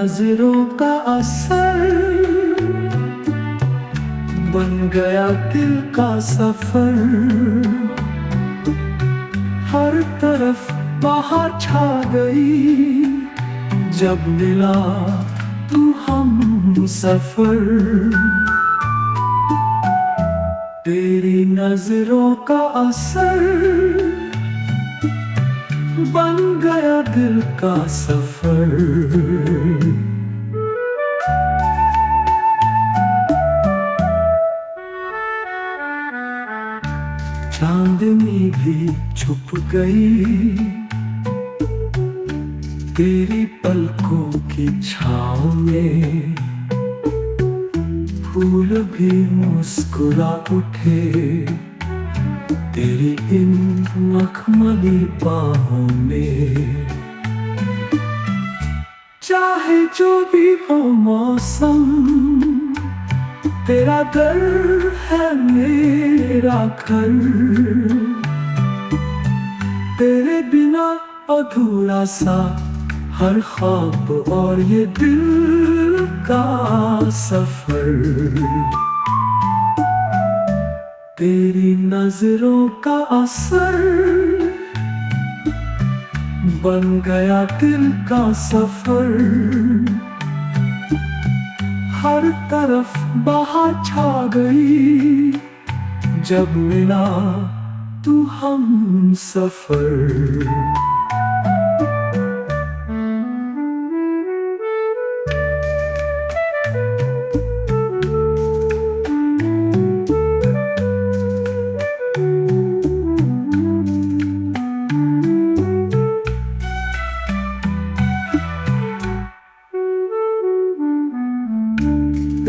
नजरों का असर बन गया दिल का सफर। हर तरफ बाहर छा गई जब मिला तू हम सफर। तेरी नजरों का असर बन गया दिल का सफर। चांदनी भी छुप गई तेरी पलकों की छाँव में। फूल भी मुस्कुरा उठे तेरी इन मखमली बाहों में। चाहे जो भी हो मौसम तेरा दर है मेरा घर। तेरे बिना अधूरा सा हर ख्वाब और ये दिल का सफर। तेरी नजरों का असर बन गया दिल का सफर। हर तरफ बाहर छा गई जब मिला तू हम सफर।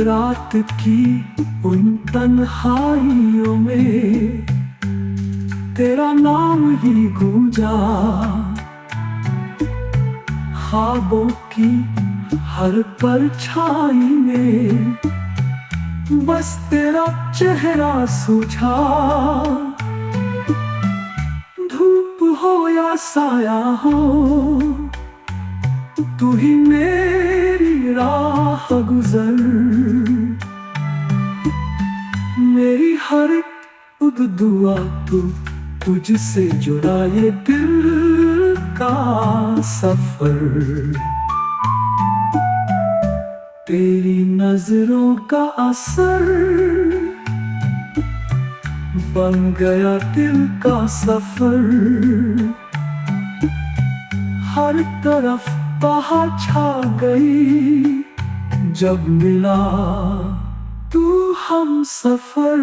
रात की उन तन्हाइयों में तेरा नाम ही गूंजा। ख्वाबों की हर परछाई में बस तेरा चेहरा सूझा। धूप हो या साया हो तू ही मेरी राह गुजर। मेरी हर एक दुआ तू तुझसे जुड़ा ये दिल का सफर। तेरी नजरों का असर बन गया दिल का सफर। हर तरफ बाहर छा गई जब मिला तू हम सफर।